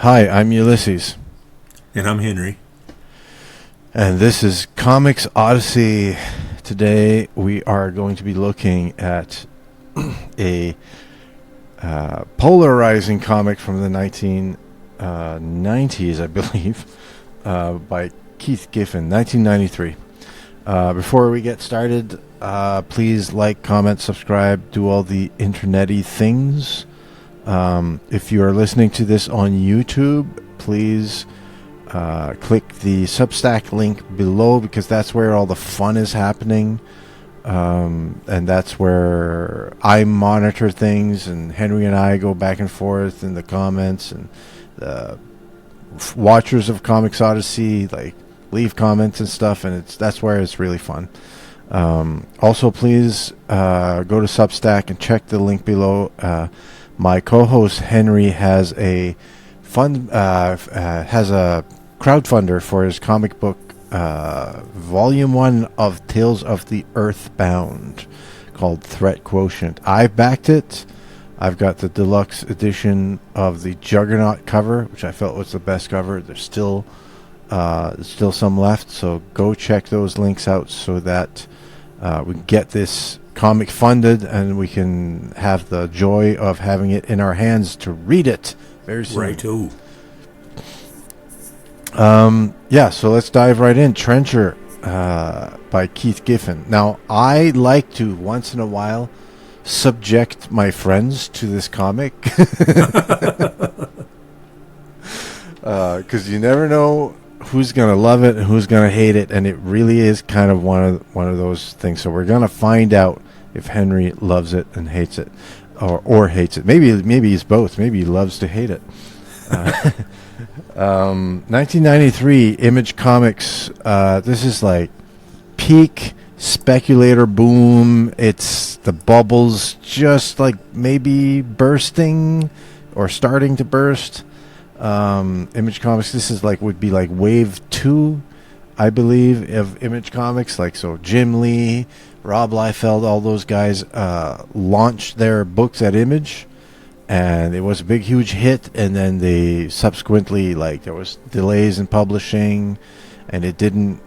Hi, I'm Ulysses. And I'm Henry. And this is Comics Odyssey. Today we are going to be looking at a polarizing comic from the 1990s, I believe, by Keith Giffen, 1993. Before we get started, please like, comment, subscribe, do all the internety things. If you are listening to this on YouTube, please click the Substack link below, because that's where all the fun is happening. And that's where I monitor things, and Henry and I go back and forth in the comments, and the watchers of Comics Odyssey leave comments and stuff, and that's where it's really fun. Also, please go to Substack and check the link below. My co-host Henry has a crowdfunder for his comic book, Volume 1 of Tales of the Earthbound, called Threat Quotient. I backed it. I've got the deluxe edition of the Juggernaut cover, which I felt was the best cover. There's still some left, so go check those links out so that we can get this comic funded and we can have the joy of having it in our hands to read it very soon. Righto. So let's dive right in. Trencher by Keith Giffen. Now, I like to once in a while subject my friends to this comic, because you never know who's gonna love it and who's gonna hate it, and it really is kind of one of those things. So we're gonna find out if Henry loves it and hates it, or hates it. Maybe he's both. Maybe he loves to hate it. 1993, Image Comics. This is like peak speculator boom. It's the bubbles just like maybe bursting or starting to burst. Image Comics, this is would be like wave 2, I believe, of Image Comics. So Jim Lee, Rob Liefeld, all those guys launched their books at Image, and it was a big huge hit. And then they subsequently, there was delays in publishing, and it didn't,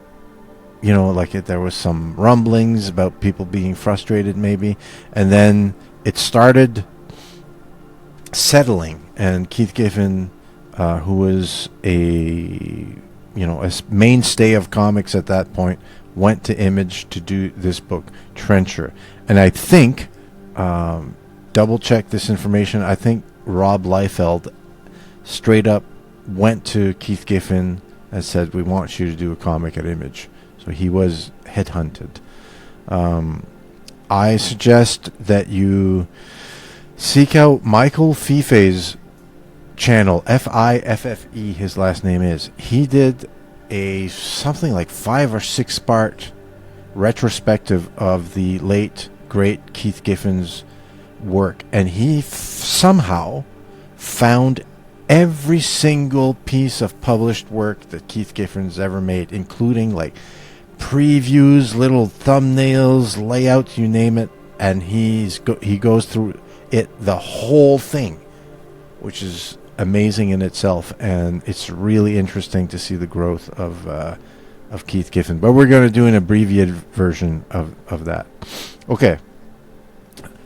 there was some rumblings about people being frustrated maybe, and then it started settling, and Keith Giffen, who was a mainstay of comics at that point, went to Image to do this book, Trencher. And I think, double check this information, I think Rob Liefeld straight up went to Keith Giffen and said, "We want you to do a comic at Image." So he was headhunted. I suggest that you seek out Michael Fiffe's channel, Fiffe, his last name is. He did something like 5 or 6 part retrospective of the late great Keith Giffen's work, and he somehow found every single piece of published work that Keith Giffen's ever made, including previews, little thumbnails, layouts, you name it, and he goes through it, the whole thing, which is amazing in itself, and it's really interesting to see the growth of Keith Giffen. But we're going to do an abbreviated version of that. Okay,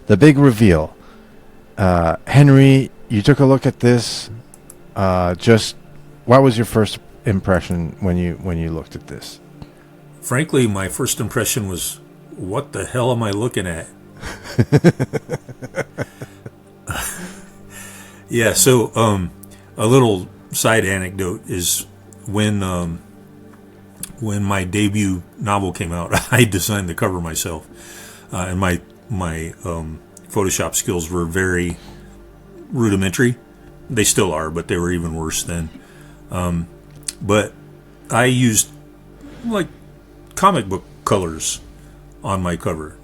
the big reveal. Henry, you took a look at this. Just what was your first impression when you looked at this? Frankly, my first impression was, what the hell am I looking at? Yeah, so a little side anecdote is when my debut novel came out, I designed the cover myself, and my Photoshop skills were very rudimentary. They still are, but they were even worse then. But I used comic book colors on my cover,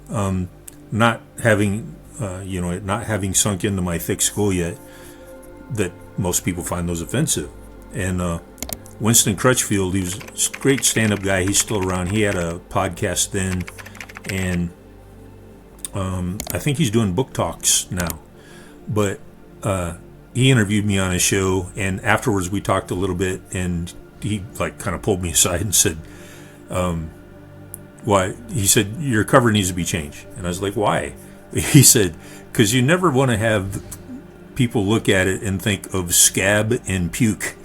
not having it not having sunk into my thick skull yet, that most people find those offensive. And Winston Crutchfield, he was a great stand-up guy. He's still around. He had a podcast then, and I think he's doing book talks now. But he interviewed me on his show, and afterwards we talked a little bit, and he like kind of pulled me aside and said, "Why?" He said, "Your cover needs to be changed." And I was like, "Why?" He said, "Because you never want to have people look at it and think of scab and puke."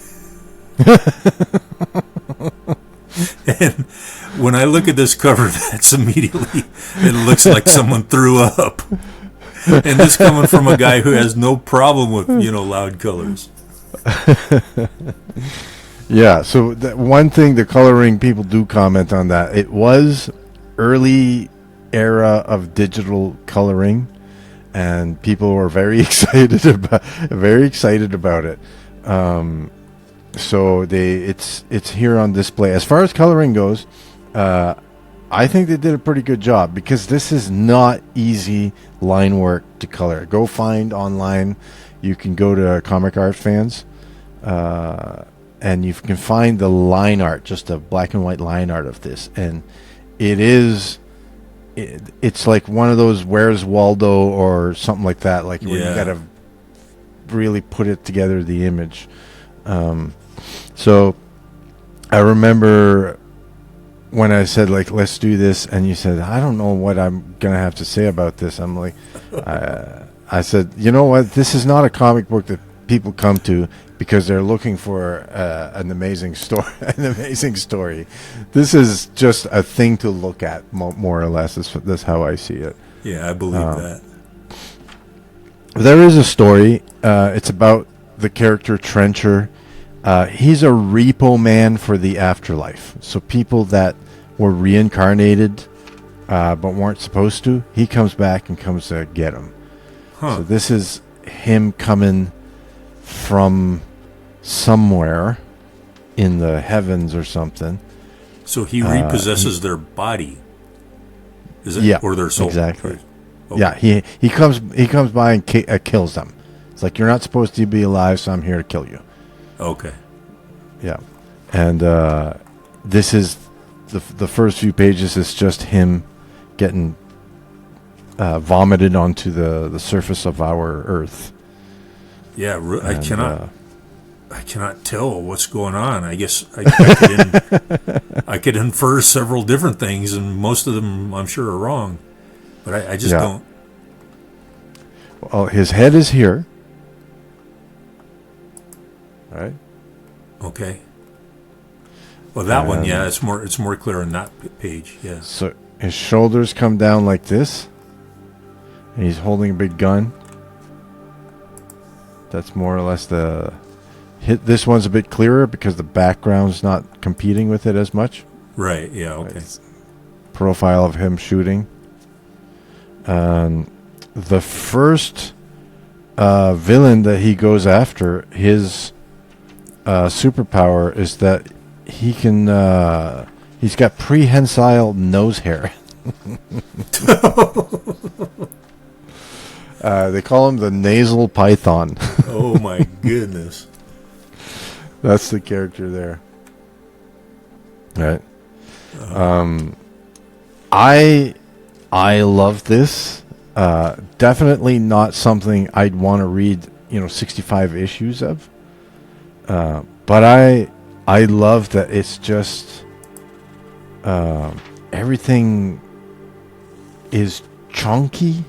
And when I look at this cover, that's immediately, it looks like someone threw up. And this coming from a guy who has no problem with, loud colors. Yeah, so one thing, the coloring, people do comment on that. It was early era of digital coloring, and people were very excited about it. So it's here on display. As far as coloring goes, I think they did a pretty good job, because this is not easy line work to color. Go find online. You can go to Comic Art Fans, and you can find the line art, just a black and white line art of this, and it's like one of those Where's Waldo or something like that, like where you gotta really put it together, the image. So I remember when I said, like, let's do this, and you said, I don't know what I'm gonna have to say about this. I'm like, I said, you know what, this is not a comic book that people come to because they're looking for an amazing story. This is just a thing to look at, more or less. That's how I see it. Yeah, I believe that. There is a story. It's about the character Trencher. He's a repo man for the afterlife. So people that were reincarnated but weren't supposed to, he comes back and comes to get them. So this is him coming from somewhere in the heavens or something. So he repossesses their body. Is it? Yeah, or their soul? Exactly. Okay. Yeah, he comes by and kills them. It's like, you're not supposed to be alive, so I'm here to kill you. Okay. Yeah, and this is the first few pages is just him getting vomited onto the surface of our Earth. Yeah, I cannot tell what's going on. I guess I could infer several different things, and most of them I'm sure are wrong, but I just don't. Well, his head is here. All right. Okay. Well, that one, yeah, it's more clear on that page. Yeah. So his shoulders come down like this, and he's holding a big gun. That's more or less the hit. This one's a bit clearer because the background's not competing with it as much. Right. Yeah. Okay. Profile of him shooting. The first villain that he goes after, his superpower is that he can he's got prehensile nose hair. They call him the nasal python. Oh my goodness. That's the character there. Right. I love this. Definitely not something I'd want to read, 65 issues of. But I love that it's just everything is chunky.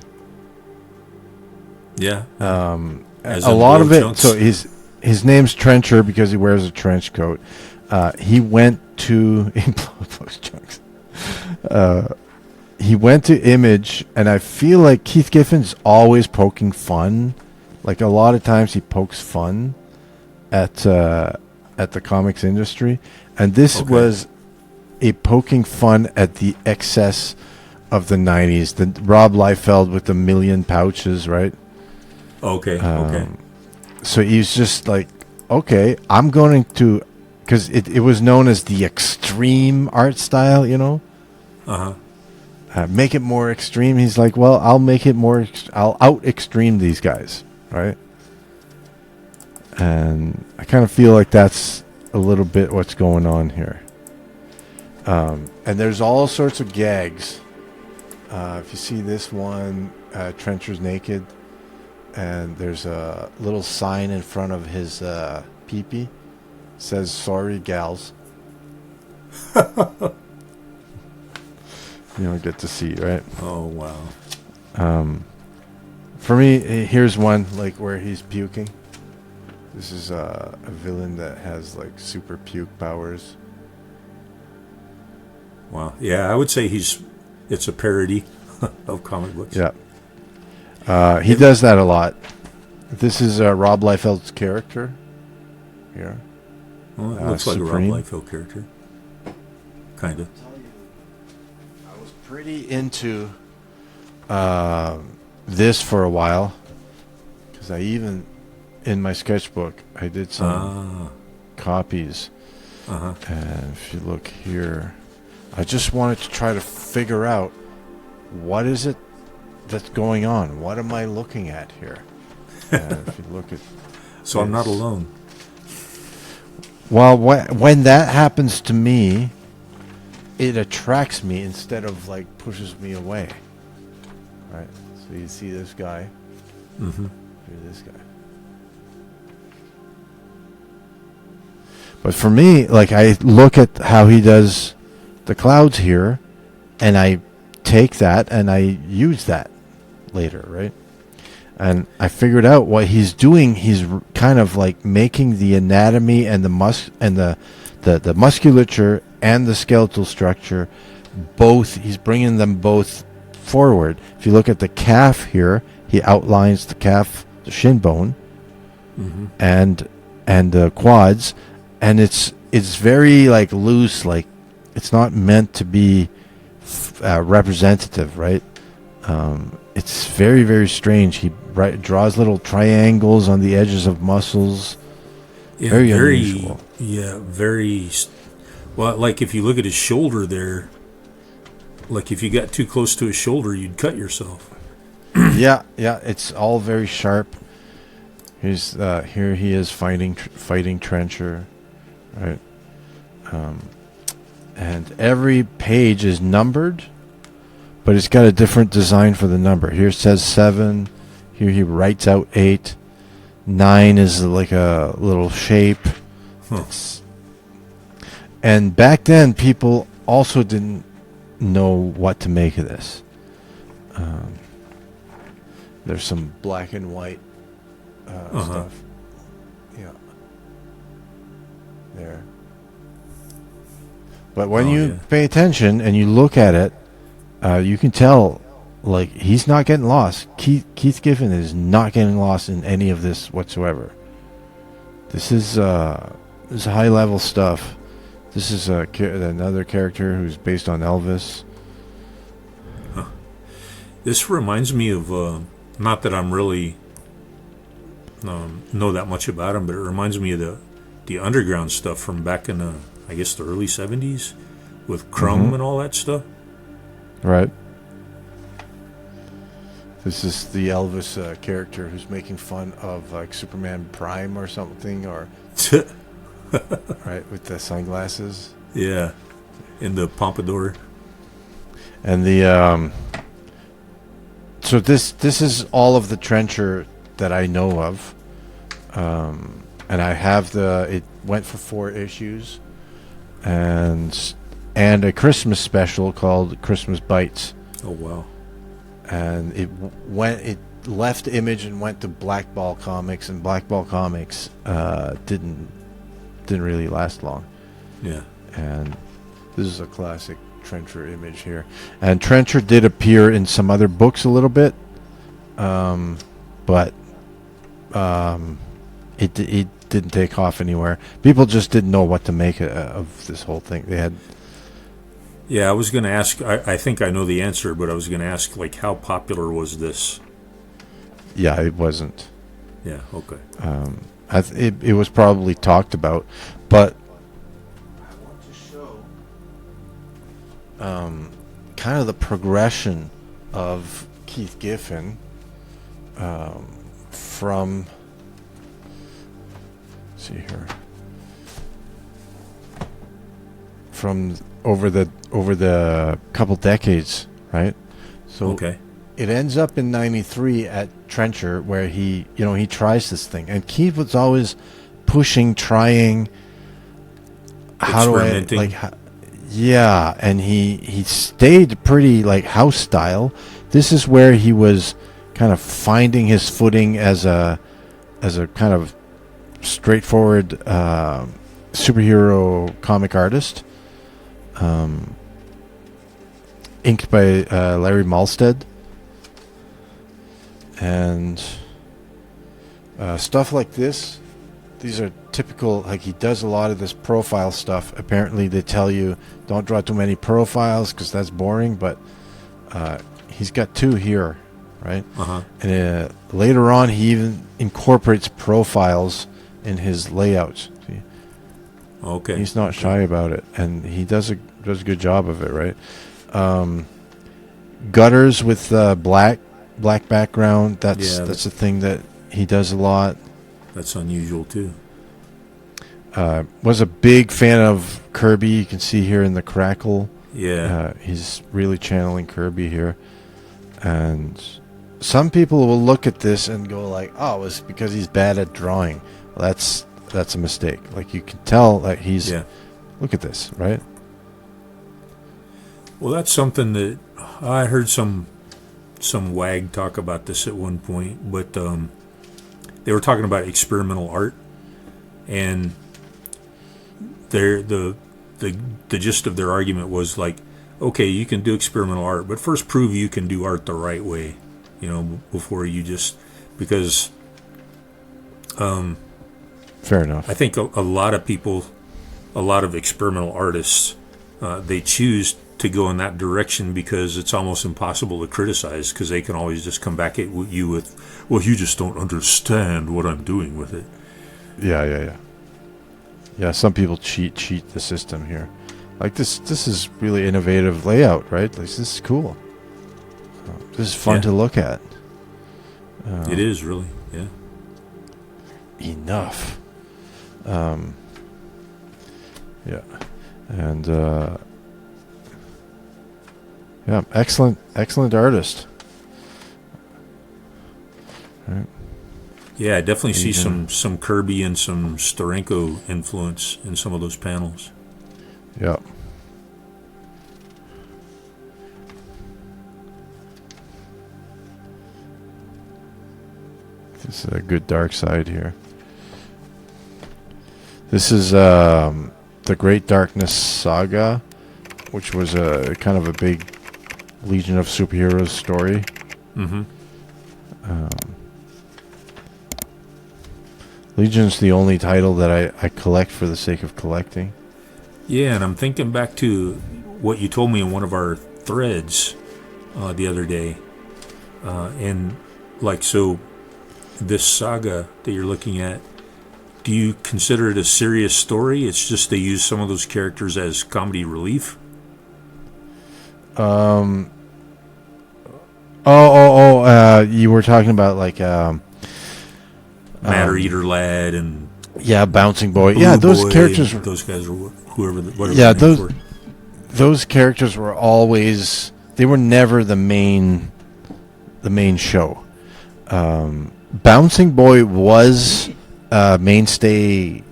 Yeah. A lot of it. Chunks. So his name's Trencher because he wears a trench coat. He went to chunks. He went to Image, and I feel like Keith Giffen's always poking fun. Like, a lot of times he pokes fun at the comics industry, and this was a poking fun at the excess of the 90s. The Rob Liefeld with the million pouches, right? Okay. So he's just like, okay, I'm going to, because it was known as the extreme art style, make it more extreme. He's like, well, I'll make it more, I'll out extreme these guys, right? And I kind of feel like that's a little bit what's going on here. And there's all sorts of gags. If you see this one, Trencher's naked. and there's a little sign in front of his peepee. Says "Sorry, gals." You don't get to see, right? Oh wow. For me, here's one like where he's puking. This is a villain that has like super puke powers. Wow. Yeah, I would say it's a parody of comic books. Yeah. He does that a lot. This is Rob Liefeld's character here. Well, it looks like Supreme. a Rob Liefeld character. Kind of. I was pretty into this for a while because I even in my sketchbook I did some copies. And if you look here, I just wanted to try to figure out what is it that's going on. What am I looking at here? And if you look at So I'm not alone. Well, when that happens to me, it attracts me instead of like pushes me away. Right? So you see this guy. Mm-hmm. This guy. But for me, like I look at how he does the clouds here, and I take that and I use that later, right? And I figured out what he's doing. He's kind of like making the anatomy and the musculature and the skeletal structure both. He's bringing them both forward. If you look at the calf here, he outlines the calf, the shin bone, and the quads, and it's very like loose. Like it's not meant to be representative, right? It's very, very strange. He draws little triangles on the edges of muscles. Yeah, very unusual. Yeah, very. Well, like if you look at his shoulder there, like if you got too close to his shoulder, you'd cut yourself. yeah, it's all very sharp. Here's here he is fighting Trencher, right? And every page is numbered, but it's got a different design for the number. Here it says 7. Here he writes out 8. 9 is like a little shape. And back then, people also didn't know what to make of this. There's some black and white stuff. Yeah. There. But when you pay attention and you look at it, you can tell, like, he's not getting lost. Keith Giffen is not getting lost in any of this whatsoever. This is high level stuff. This is another character who's based on Elvis. This reminds me of, not that I'm really know that much about him, but it reminds me of the underground stuff from back in I guess the early 70s with Crumb and all that stuff. Right. This is the Elvis character who's making fun of like Superman Prime or something, or right, with the sunglasses. Yeah, in the pompadour. And the so this is all of the Trencher that I know of, and I have it went for 4 issues, and a Christmas special called Christmas Bites. Oh wow! And it left Image and went to Black Ball Comics, and Black Ball Comics didn't really last long. Yeah. And this is a classic Trencher image here. And Trencher did appear in some other books a little bit, but it didn't take off anywhere. People just didn't know what to make of this whole thing. They had. Yeah, I was going to ask. I think I know the answer, but I was going to ask, like, how popular was this? Yeah, it wasn't. Yeah. Okay. It was probably talked about, but I want to show kind of the progression of Keith Giffen from. Let's see here. From over the couple decades, right? So okay. it ends up in '93 at Trencher, where he tries this thing, and Keith was always pushing, trying. How do I like? Yeah, and he stayed pretty like house style. This is where he was kind of finding his footing as a kind of straightforward superhero comic artist. Inked by Larry Malstead. And stuff like this, these are typical, like he does a lot of this profile stuff. Apparently they tell you don't draw too many profiles because that's boring, but he's got 2 here, right? And later on he even incorporates profiles in his layouts. See? Okay. He's not shy about it, and he does a good job of it, right? Gutters with black background. That's a thing that he does a lot. That's unusual too. Was a big fan of Kirby. You can see here in the crackle. Yeah. He's really channeling Kirby here. And some people will look at this and go like, "Oh, it's because he's bad at drawing." Well, that's a mistake. Like you can tell that he's. Yeah. Look at this, right? Well, that's something that I heard some wag talk about this at one point, but they were talking about experimental art, and the gist of their argument was like, okay, you can do experimental art, but first prove you can do art the right way, before you just because. Fair enough. I think a lot of people, a lot of experimental artists, they choose to go in that direction because it's almost impossible to criticize because they can always just come back at you with, well, you just don't understand what I'm doing with it. Yeah. Some people cheat the system here. Like this is really innovative layout, right? Like this is cool. This is fun to look at. It is really, yeah. Enough. Yeah, and yeah, excellent artist. Right. Yeah, I definitely see some Kirby and some Steranko influence in some of those panels. Yeah. This is a good dark side here. This is the Great Darkness Saga, which was a kind of a big Legion of Superheroes story. Mm-hmm. Legion's the only title that I collect for the sake of collecting. Yeah, and I'm thinking back to what you told me in one of our threads the other day. And like, so this saga that you're looking at, do you consider it a serious story? It's just they use some of those characters as comedy relief? You were talking about like Matter Eater Lad and Bouncing Boy. Blue Yeah, those Boy, characters. Those guys, or whoever. Whatever Yeah, those characters were always. They were never the main show. Bouncing Boy was a mainstay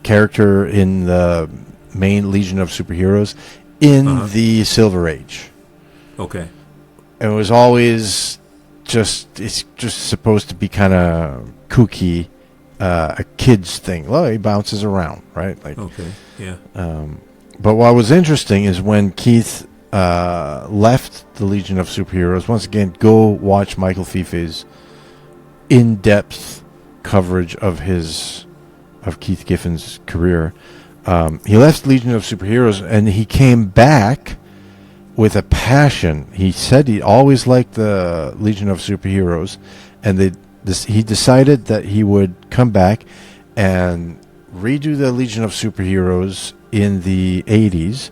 character in the main Legion of Superheroes in the Silver Age. Okay. It was always it's just supposed to be kind of kooky, a kid's thing. Well, he bounces around, right? Like, okay, yeah. But what was interesting is when Keith left the Legion of Superheroes. Once again, go watch Michael Fife's in-depth coverage of Keith Giffen's career. He left Legion of Superheroes and he came back with a passion. He said he always liked the Legion of Superheroes, and he decided that he would come back and redo the Legion of Superheroes in the 80s,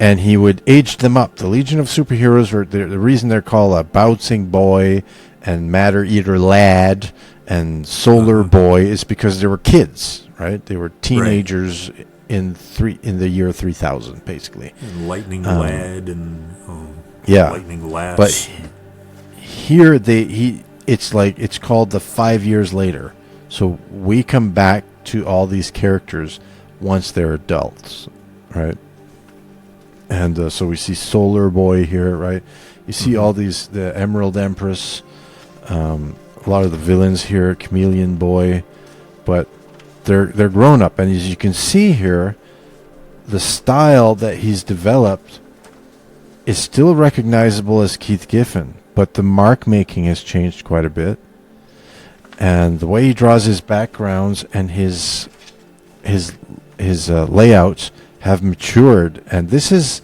and he would age them up. The Legion of Superheroes were the reason they're called a Bouncing Boy and Matter Eater Lad and Solar Boy is because they were kids, right? They were teenagers in the year 3000, basically. And Lightning Lad and Yeah. lightning laughs. But here it's called the 5 years later. So we come back to all these characters once they're adults, right? And so we see Solar Boy here, right? You see all these, the Emerald Empress, a lot of the villains here, Chameleon Boy, but they're grown up, and as you can see here, the style that he's developed is still recognizable as Keith Giffen, but the mark making has changed quite a bit, and the way he draws his backgrounds and his layouts have matured, and this is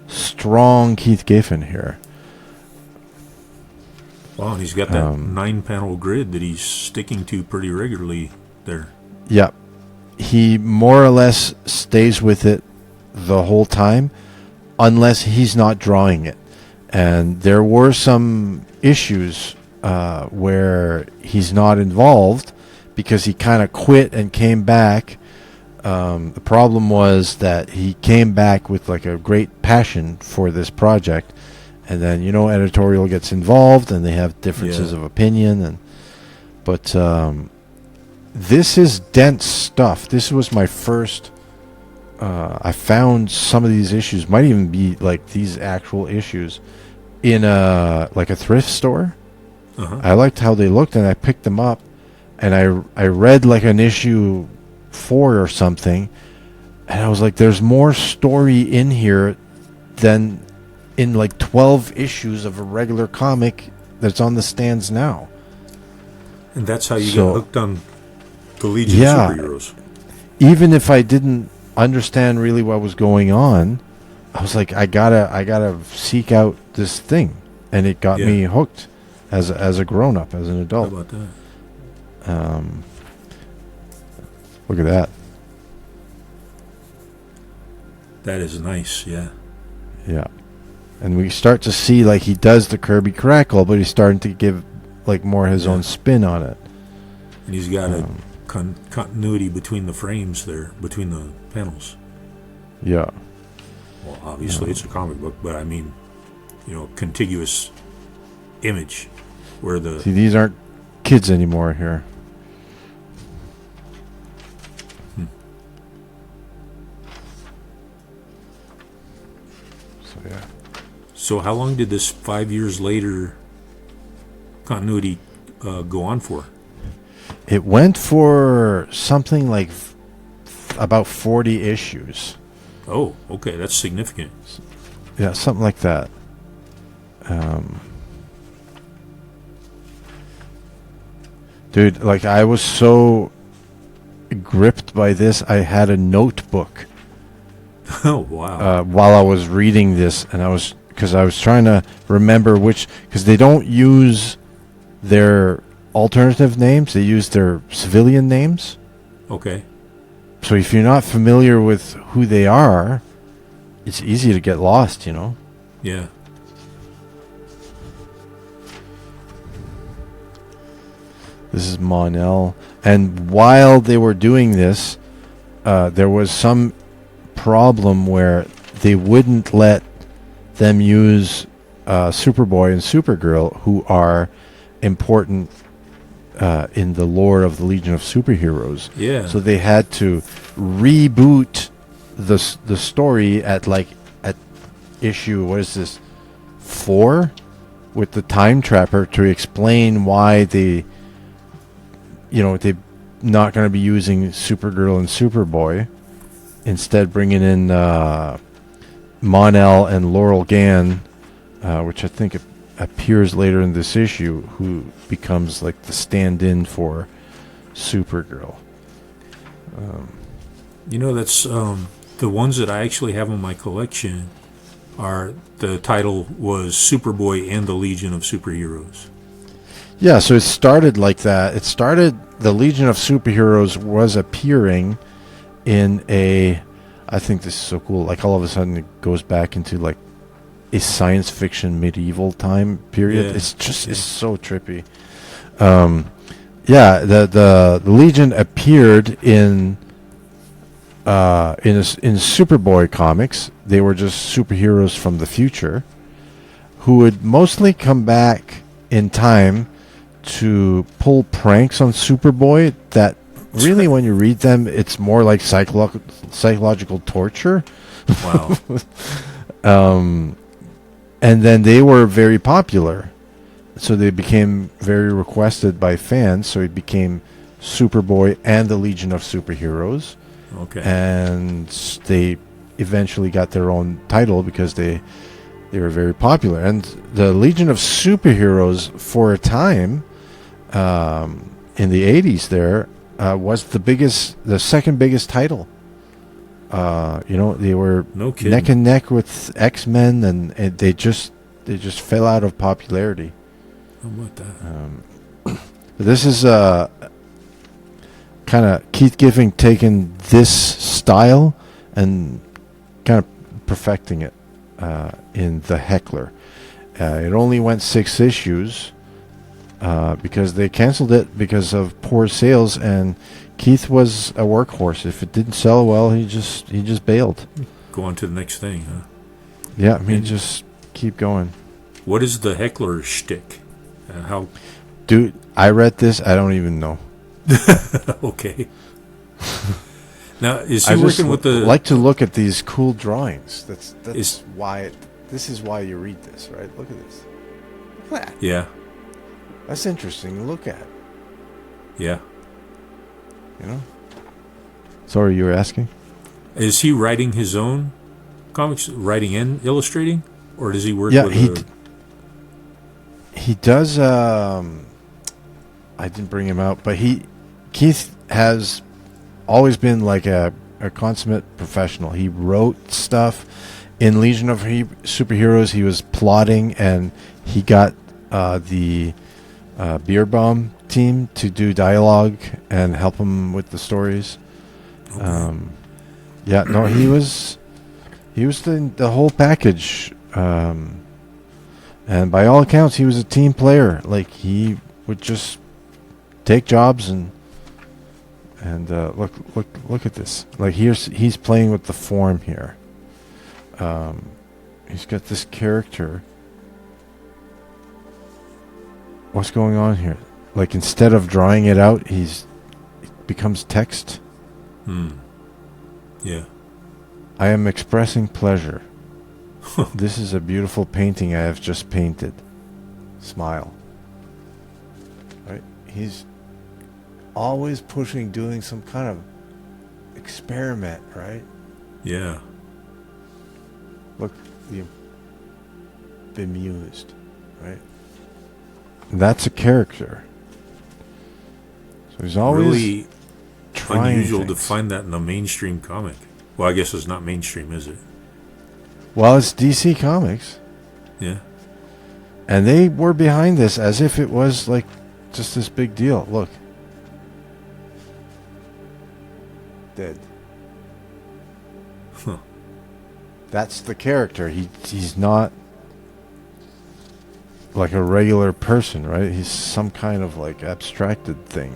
strong Keith Giffen here. Wow, and he's got that 9-panel grid that he's sticking to pretty regularly there. Yeah. He more or less stays with it the whole time, unless he's not drawing it. And there were some issues where he's not involved because he kind of quit and came back. The problem was that he came back with like a great passion for this project, and then editorial gets involved and they have differences of opinion, but this is dense stuff. This was my first. I found some of these issues might even be like these actual issues in a thrift store. I liked how they looked, and I picked them up, and I read like an issue 4 or something, and I was like, there's more story in here than in like 12 issues of a regular comic that's on the stands now. And that's how you got hooked on the Legion of Superheroes. Even if I didn't understand really what was going on, I was like, I gotta seek out this thing, and it got me hooked as a grown up, as an adult. How about that? Look at that. That is nice, yeah. Yeah. And we start to see like he does the Kirby crackle, but he's starting to give like more his own spin on it. And he's got a continuity between the frames there, between the panels. Yeah. Well, obviously it's a comic book, but I mean, contiguous image where the... See, these aren't kids anymore here. So, yeah. So how long did this 5 years later continuity go on for? It went for something like about 40 issues. Oh, okay, that's significant. Yeah, something like that. Dude, like I was so gripped by this, I had a notebook. Oh, wow. While I was reading this, and I was trying to remember because they don't use their alternative names, they use their civilian names. Okay. So if you're not familiar with who they are, it's easy to get lost, Yeah. This is Mon-El. And while they were doing this, there was some problem where they wouldn't let them use Superboy and Supergirl, who are important in the lore of the Legion of Superheroes. Yeah. So they had to reboot the story at issue, what is this, 4, with the Time Trapper to explain why they're not going to be using Supergirl and Superboy, instead bringing in Mon-El and Laurel Gann, which I think appears later in this issue, who becomes like the stand-in for Supergirl. That's the ones that I actually have in my collection are, the title was Superboy and the Legion of Superheroes. Yeah, so it started like that. It started, the Legion of Superheroes was appearing in I think this is so cool, like all of a sudden it goes back into like a science fiction medieval time period. Yeah. It's just it's so trippy. The Legion appeared in Superboy comics. They were just superheroes from the future. who would mostly come back in time to pull pranks on Superboy that really, when you read them, it's more like psychological torture. Wow. And then they were very popular. So they became very requested by fans. So it became Superboy and the Legion of Superheroes. Okay. And they eventually got their own title because they were very popular. And the Legion of Superheroes, for a time, in the 80s there, was the second biggest title. They were neck and neck with X-Men, and they just fell out of popularity. How about that? This is kind of Keith Giffen taking this style and kind of perfecting it in The Heckler. It only went 6 issues because they canceled it because of poor sales, and Keith was a workhorse. If it didn't sell well, he just bailed. Go on to the next thing, huh? Yeah, I mean, just keep going. What is the Heckler shtick? How? Dude, I read this. I don't even know. Okay. Now, is he working with the? Like to look at these cool drawings. That's why. This is why you read this, right? Look at this. Look at that. Yeah. That's interesting to look at. Yeah. You know. Sorry, you were asking. Is he writing his own comics, writing and illustrating, or does he work? Yeah, with he does. I didn't bring him out, but Keith has always been like a consummate professional. He wrote stuff in Legion of Superheroes. He was plotting, and he got the Beer Bomb team to do dialogue and help him with the stories. Okay. He was the whole package. And by all accounts, he was a team player. Like, he would just take jobs and look at this. Like, he's playing with the form here. He's got this character. What's going on here? Like, instead of drawing it out, it becomes text. Yeah. I am expressing pleasure. This is a beautiful painting I have just painted. Smile. Right? He's always doing some kind of experiment, right? Yeah. Look, bemused, right? That's a character. So he's always really trying unusual things. to find that in a mainstream comic. Well, I guess it's not mainstream, is it? Well, it's DC Comics. Yeah. And they were behind this as if it was like just this big deal. Look. Dead. Huh. That's the character. He's not like a regular person, right? He's some kind of like abstracted thing.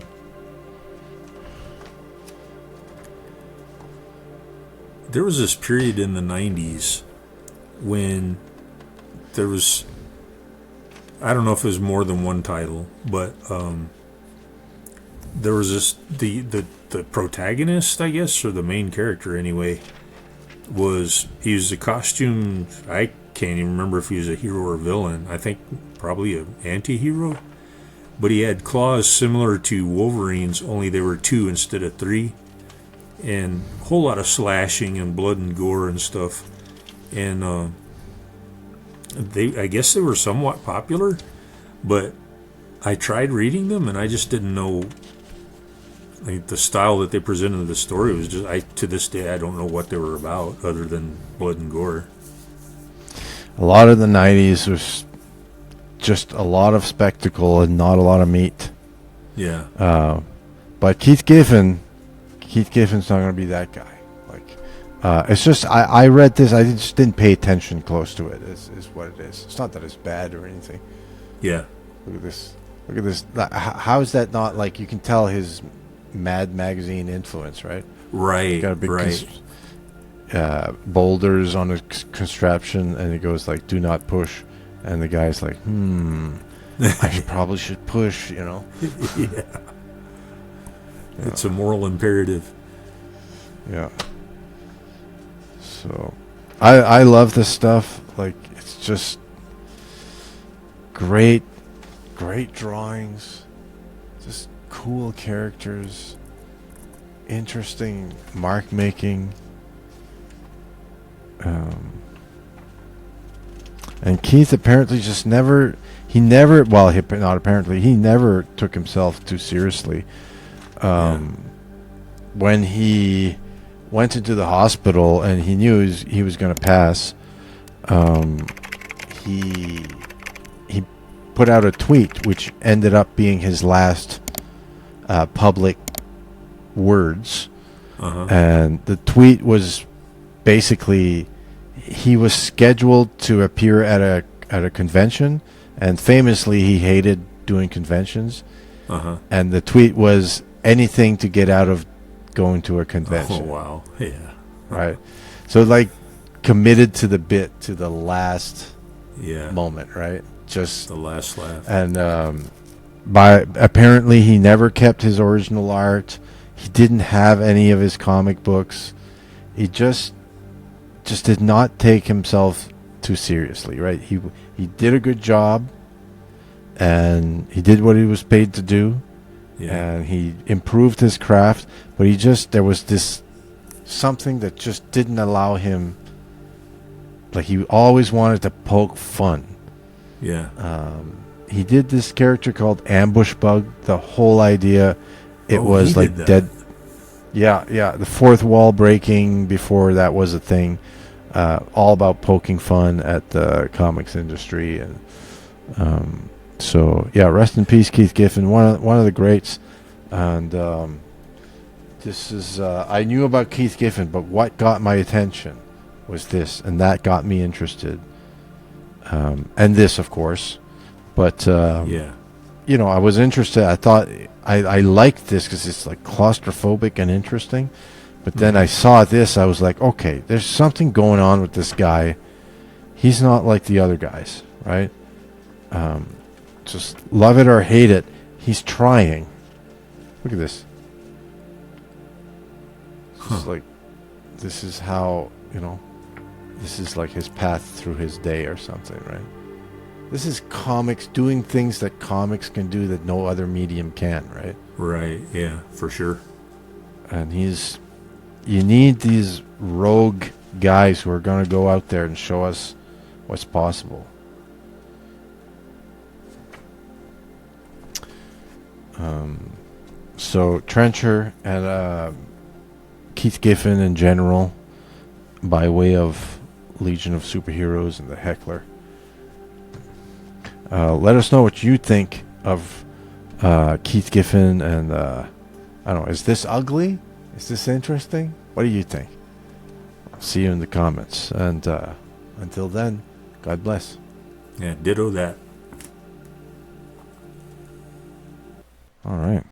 There was this period in the 90s when there was, I don't know if it was more than one title, but there was this, the protagonist, I guess, or the main character anyway, he was a costume, I can't even remember if he was a hero or villain. I think probably an anti-hero, but he had claws similar to Wolverine's, only they were 2 instead of 3, and a whole lot of slashing and blood and gore and stuff. And I guess they were somewhat popular, but I tried reading them and I just didn't know, like, the style that they presented the story was just, to this day I don't know what they were about other than blood and gore. A lot of the 90s was just a lot of spectacle and not a lot of meat. Yeah. But Keith Giffen's not going to be that guy. It's just, I read this, I just didn't pay attention close to it, is what it is. It's not that it's bad or anything. Yeah. Look at this. How is that not, like, you can tell his Mad Magazine influence, right? Right, Got a big right. boulders on a contraption, and it goes like, do not push. and the guy's like, probably should push, you know. Yeah. It's a moral imperative. Yeah. So, I love this stuff. Like, it's just great drawings, just cool characters, interesting mark making. And Keith apparently just never took himself too seriously. When he went into the hospital and he knew he was going to pass, he put out a tweet which ended up being his last public words. And the tweet was basically, he was scheduled to appear at a convention, and famously he hated doing conventions. And the tweet was, anything to get out of going to a convention. Oh, wow. Yeah. Right. So, like, committed to the bit to the last moment, right? Just the last laugh. And apparently he never kept his original art. He didn't have any of his comic books. He just did not take himself too seriously, right? He did a good job, and he did what he was paid to do. Yeah. And he improved his craft, but there was this something that just didn't allow him, like, he always wanted to poke fun. Yeah. He did this character called Ambush Bug. The whole idea, it was like dead. Yeah, the fourth wall breaking before that was a thing. All about poking fun at the comics industry. And so, yeah, rest in peace, Keith Giffen, one of the greats. And this is, I knew about Keith Giffen, but what got my attention was this, and that got me interested. And this, of course. But, you know, I was interested. I thought I liked this because it's like claustrophobic and interesting. But then I saw this. I was like, okay, there's something going on with this guy. He's not like the other guys, right? Just love it or hate it, he's trying. Look at this. It's like, this is how, you know, this is like his path through his day or something, right? This is comics doing things that comics can do that no other medium can, right? Right, yeah, for sure. And you need these rogue guys who are going to go out there and show us what's possible. So Trencher and Keith Giffen in general, by way of Legion of Superheroes and the Heckler. Let us know what you think of Keith Giffen and I don't know, is this ugly? Is this interesting? What do you think? I'll see you in the comments. And until then, God bless. Yeah, ditto that. All right.